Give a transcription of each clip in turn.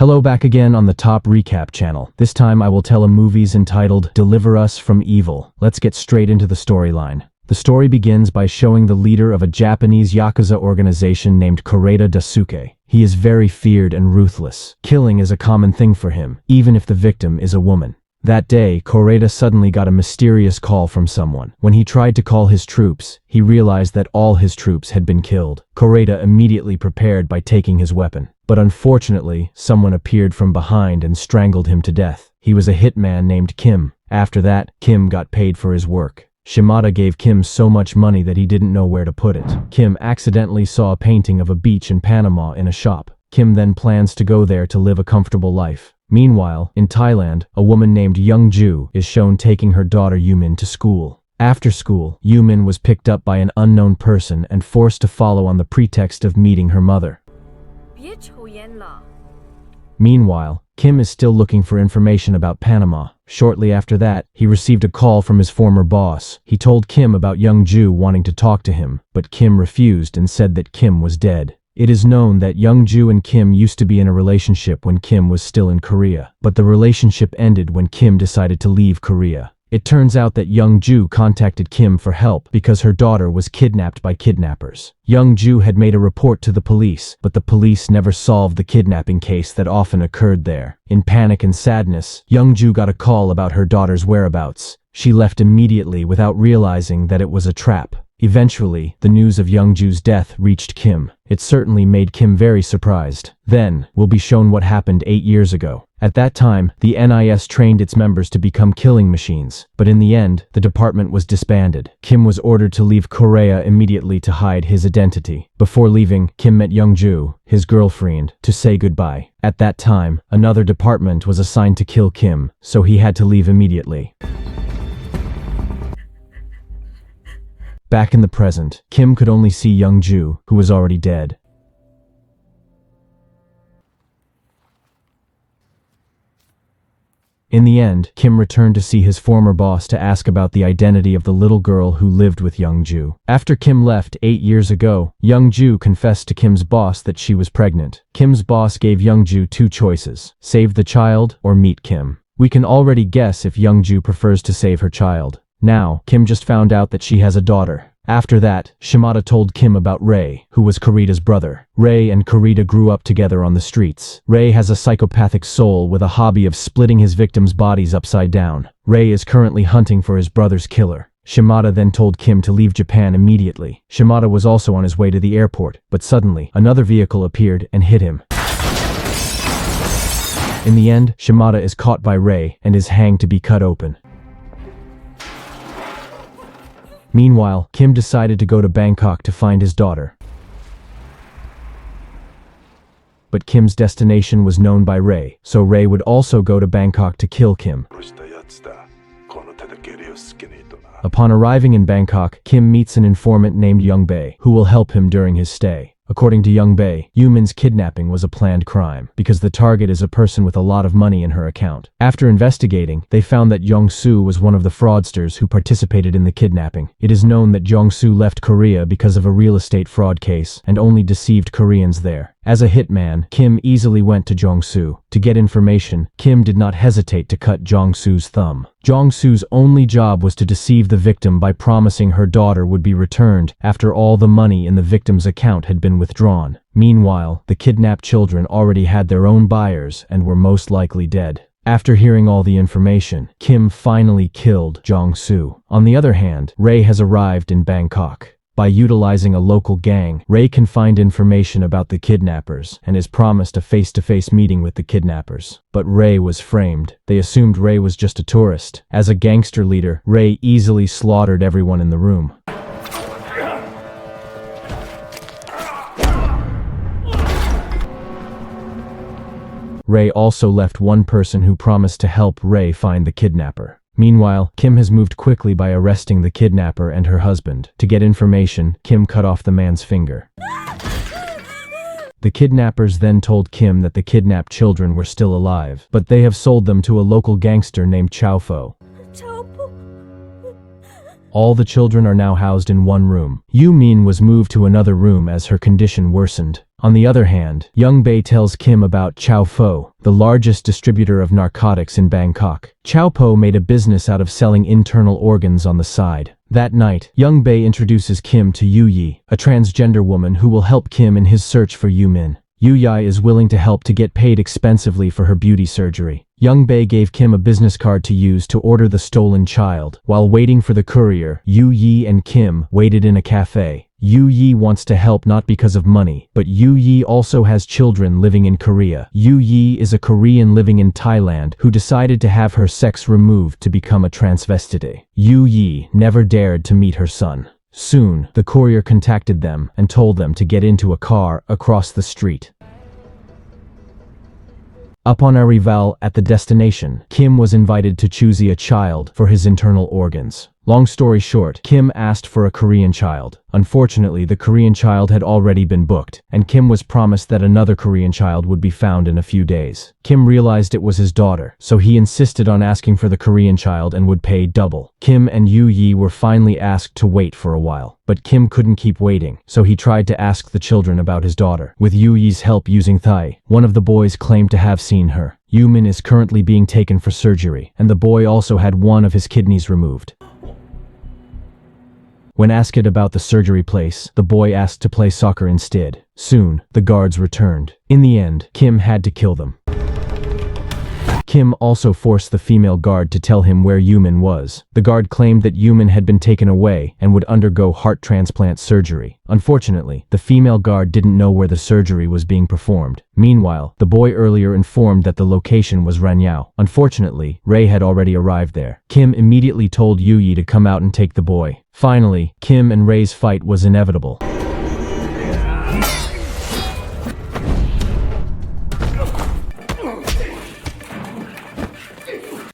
Hello, back again on the Top Recap channel. This time I will tell a movies entitled Deliver Us from Evil. Let's get straight into the storyline. The story begins by showing the leader of a Japanese Yakuza organization named Koreeda Daisuke. He is very feared and ruthless. Killing is a common thing for him, even if the victim is a woman. That day, Koreeda suddenly got a mysterious call from someone. When he tried to call his troops, he realized that all his troops had been killed. Koreeda immediately prepared by taking his weapon. But unfortunately, someone appeared from behind and strangled him to death. He was a hitman named Kim. After that, Kim got paid for his work. Shimada gave Kim so much money that he didn't know where to put it. Kim accidentally saw a painting of a beach in Panama in a shop. Kim then plans to go there to live a comfortable life. Meanwhile, in Thailand, a woman named Young Ju is shown taking her daughter Yumin to school. After school, Yumin was picked up by an unknown person and forced to follow on the pretext of meeting her mother. Meanwhile, Kim is still looking for information about Panama. Shortly after that, he received a call from his former boss. He told Kim about Young Ju wanting to talk to him, but Kim refused and said that Kim was dead. It is known that Young Ju and Kim used to be in a relationship when Kim was still in Korea, but the relationship ended when Kim decided to leave Korea. It turns out that Young Ju contacted Kim for help because her daughter was kidnapped by kidnappers. Young Ju had made a report to the police, but the police never solved the kidnapping case that often occurred there. In panic and sadness, Young Ju got a call about her daughter's whereabouts. She left immediately without realizing that it was a trap. Eventually, the news of Young Ju's death reached Kim. It certainly made Kim very surprised. Then, we'll be shown what happened 8 years ago. At that time, the NIS trained its members to become killing machines. But in the end, the department was disbanded. Kim was ordered to leave Korea immediately to hide his identity. Before leaving, Kim met Young Ju, his girlfriend, to say goodbye. At that time, another department was assigned to kill Kim, so he had to leave immediately. Back in the present, Kim could only see Young Ju, who was already dead. In the end, Kim returned to see his former boss to ask about the identity of the little girl who lived with Young Ju. After Kim left 8 years ago, Young Ju confessed to Kim's boss that she was pregnant. Kim's boss gave Young Ju two choices: save the child or meet Kim. We can already guess if Young Ju prefers to save her child. Now, Kim just found out that she has a daughter. After that, Shimada told Kim about Ray, who was Koreeda's brother. Ray and Koreeda grew up together on the streets. Ray has a psychopathic soul with a hobby of splitting his victims' bodies upside down. Ray is currently hunting for his brother's killer. Shimada then told Kim to leave Japan immediately. Shimada was also on his way to the airport, but suddenly, another vehicle appeared and hit him. In the end, Shimada is caught by Ray and is hanged to be cut open. Meanwhile, Kim decided to go to Bangkok to find his daughter. But Kim's destination was known by Ray, so Ray would also go to Bangkok to kill Kim. Upon arriving in Bangkok, Kim meets an informant named Young Bae, who will help him during his stay. According to Young Bae, Yumin's kidnapping was a planned crime, because the target is a person with a lot of money in her account. After investigating, they found that Jong-soo was one of the fraudsters who participated in the kidnapping. It is known that Jong-soo left Korea because of a real estate fraud case, and only deceived Koreans there. As a hitman, Kim easily went to Jong-soo. To get information, Kim did not hesitate to cut Jong-soo's thumb. Jong-soo's only job was to deceive the victim by promising her daughter would be returned after all the money in the victim's account had been withdrawn. Meanwhile, the kidnapped children already had their own buyers and were most likely dead. After hearing all the information, Kim finally killed Jong-soo. On the other hand, Ray has arrived in Bangkok. By utilizing a local gang, Ray can find information about the kidnappers and is promised a face-to-face meeting with the kidnappers. But Ray was framed. They assumed Ray was just a tourist. As a gangster leader, Ray easily slaughtered everyone in the room. Ray also left one person who promised to help Ray find the kidnapper. Meanwhile, Kim has moved quickly by arresting the kidnapper and her husband. To get information, Kim cut off the man's finger. The kidnappers then told Kim that the kidnapped children were still alive, but they have sold them to a local gangster named Chow Fo. All the children are now housed in one room. Yu Min was moved to another room as her condition worsened. On the other hand, Young Bae tells Kim about Chow Po, the largest distributor of narcotics in Bangkok. Chow Po made a business out of selling internal organs on the side. That night, Young Bae introduces Kim to Yu Yi, a transgender woman who will help Kim in his search for Yu Min. Yu Yi is willing to help to get paid expensively for her beauty surgery. Young Bae gave Kim a business card to use to order the stolen child. While waiting for the courier, Yu Yi and Kim waited in a cafe. Yu Yi wants to help not because of money, but Yu Yi also has children living in Korea. Yu Yi is a Korean living in Thailand who decided to have her sex removed to become a transvestite. Yu Yi never dared to meet her son. Soon, the courier contacted them and told them to get into a car across the street. Upon arrival at the destination, Kim was invited to choose a child for his internal organs. Long story short, Kim asked for a Korean child. Unfortunately, the Korean child had already been booked, and Kim was promised that another Korean child would be found in a few days. Kim realized it was his daughter, so he insisted on asking for the Korean child and would pay double. Kim and Yu Yi were finally asked to wait for a while, but Kim couldn't keep waiting, so he tried to ask the children about his daughter. With Yu Yi's help using Thai, one of the boys claimed to have seen her. Yu Min is currently being taken for surgery, and the boy also had one of his kidneys removed. When asked about the surgery place, the boy asked to play soccer instead. Soon, the guards returned. In the end, Kim had to kill them. Kim also forced the female guard to tell him where Yu Min was. The guard claimed that Yu Min had been taken away and would undergo heart transplant surgery. Unfortunately, the female guard didn't know where the surgery was being performed. Meanwhile, the boy earlier informed that the location was Ranyao. Unfortunately, Ray had already arrived there. Kim immediately told Yu Yi to come out and take the boy. Finally, Kim and Ray's fight was inevitable.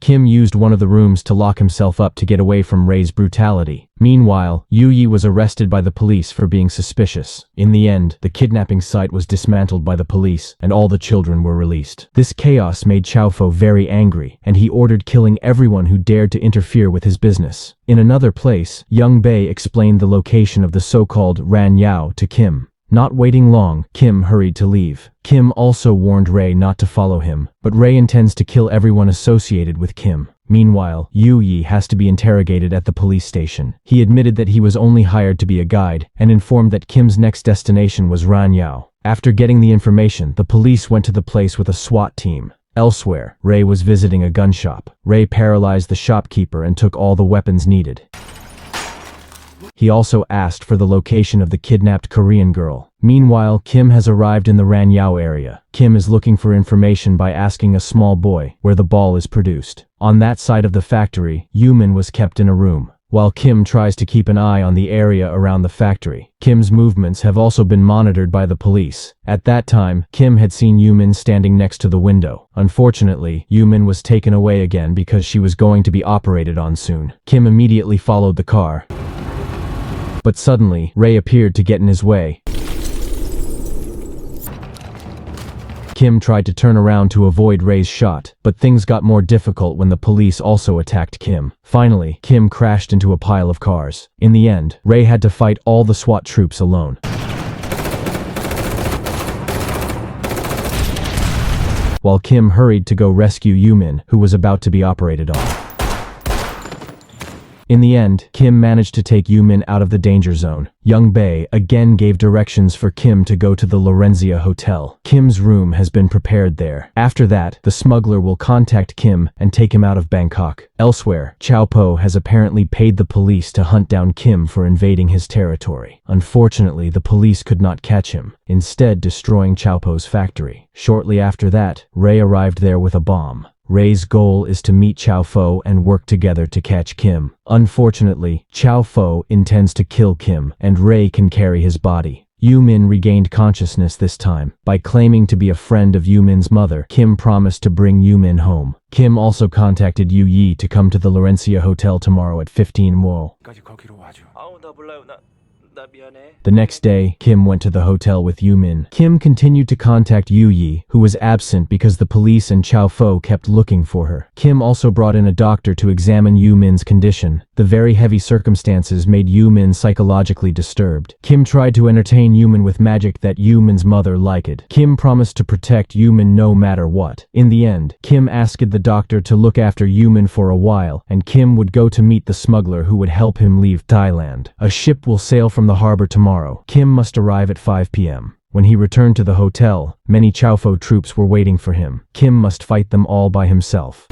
Kim used one of the rooms to lock himself up to get away from Ray's brutality. Meanwhile, Yu Yi was arrested by the police for being suspicious. In the end, the kidnapping site was dismantled by the police, and all the children were released. This chaos made Chow Po very angry, and he ordered killing everyone who dared to interfere with his business. In another place, Young Bae explained the location of the so-called Ran Yao to Kim. Not waiting long, Kim hurried to leave. Kim also warned Ray not to follow him, but Ray intends to kill everyone associated with Kim. Meanwhile, Yu Yi has to be interrogated at the police station. He admitted that he was only hired to be a guide, and informed that Kim's next destination was Ranyao. After getting the information, the police went to the place with a SWAT team. Elsewhere, Ray was visiting a gun shop. Ray paralyzed the shopkeeper and took all the weapons needed. He also asked for the location of the kidnapped Korean girl. Meanwhile, Kim has arrived in the Ranyao area. Kim is looking for information by asking a small boy where the ball is produced. On that side of the factory, Yu Min was kept in a room. While Kim tries to keep an eye on the area around the factory, Kim's movements have also been monitored by the police. At that time, Kim had seen Yu Min standing next to the window. Unfortunately, Yu Min was taken away again because she was going to be operated on soon. Kim immediately followed the car. But suddenly, Ray appeared to get in his way. Kim tried to turn around to avoid Ray's shot, but things got more difficult when the police also attacked Kim. Finally, Kim crashed into a pile of cars. In the end, Ray had to fight all the SWAT troops alone. While Kim hurried to go rescue Yu Min, who was about to be operated on. In the end, Kim managed to take Yu Min out of the danger zone. Young Bae again gave directions for Kim to go to the Lorenzia Hotel. Kim's room has been prepared there. After that, the smuggler will contact Kim and take him out of Bangkok. Elsewhere, Chow Po has apparently paid the police to hunt down Kim for invading his territory. Unfortunately, the police could not catch him, instead destroying Chow Po's factory. Shortly after that, Ray arrived there with a bomb. Ray's goal is to meet Chow Po and work together to catch Kim. Unfortunately, Chow Po intends to kill Kim, and Ray can carry his body. Yu Min regained consciousness this time. By claiming to be a friend of Yu Min's mother, Kim promised to bring Yu Min home. Kim also contacted Yu Yi to come to the Lorenzia Hotel tomorrow at 15 Wo. The next day, Kim went to the hotel with Yu Min. Kim continued to contact Yu Yi, who was absent because the police and Chow Po kept looking for her. Kim also brought in a doctor to examine Yu Min's condition. The very heavy circumstances made Yu-min psychologically disturbed. Kim tried to entertain Yu-min with magic that Yu-min's mother liked. Kim promised to protect Yu-min no matter what. In the end, Kim asked the doctor to look after Yu-min for a while, and Kim would go to meet the smuggler who would help him leave Thailand. A ship will sail from the harbor tomorrow. Kim must arrive at 5 p.m. When he returned to the hotel, many Chaofo troops were waiting for him. Kim must fight them all by himself.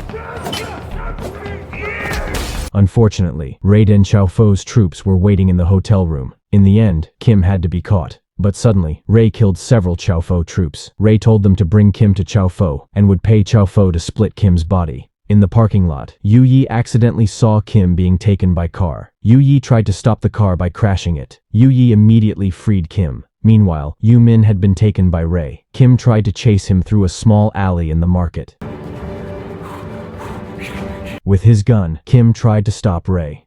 Unfortunately, Raiden Chaofo's troops were waiting in the hotel room. In the end, Kim had to be caught. But suddenly, Ray killed several Chaofo troops. Ray told them to bring Kim to Chaofo and would pay Chaofo to split Kim's body. In the parking lot, Yu Yi accidentally saw Kim being taken by car. Yu Yi tried to stop the car by crashing it. Yu Yi immediately freed Kim. Meanwhile, Yu Min had been taken by Ray. Kim tried to chase him through a small alley in the market. With his gun, Kim tried to stop Ray.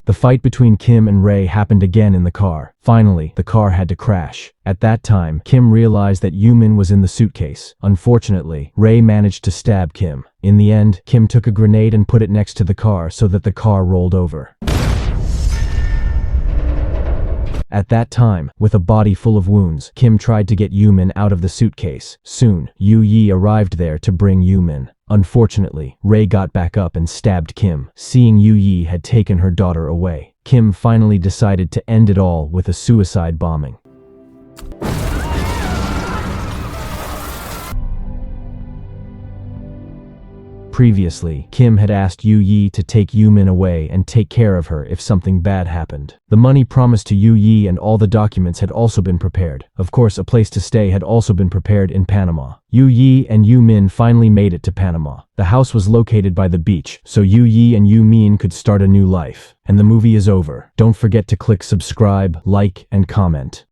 The fight between Kim and Ray happened again in the car. Finally, the car had to crash. At that time, Kim realized that Yu-min was in the suitcase. Unfortunately, Ray managed to stab Kim. In the end, Kim took a grenade and put it next to the car so that the car rolled over. At that time, with a body full of wounds, Kim tried to get Yu-min out of the suitcase. Soon, Yu Yi arrived there to bring Yu-min. Unfortunately, Ray got back up and stabbed Kim. Seeing Yu Yi had taken her daughter away, Kim finally decided to end it all with a suicide bombing. Previously, Kim had asked Yu Yi to take Yu-min away and take care of her if something bad happened. The money promised to Yu Yi and all the documents had also been prepared. Of course, a place to stay had also been prepared in Panama. Yu Yi and Yu-min finally made it to Panama. The house was located by the beach, so Yu Yi and Yu-min could start a new life. And the movie is over. Don't forget to click subscribe, like, and comment.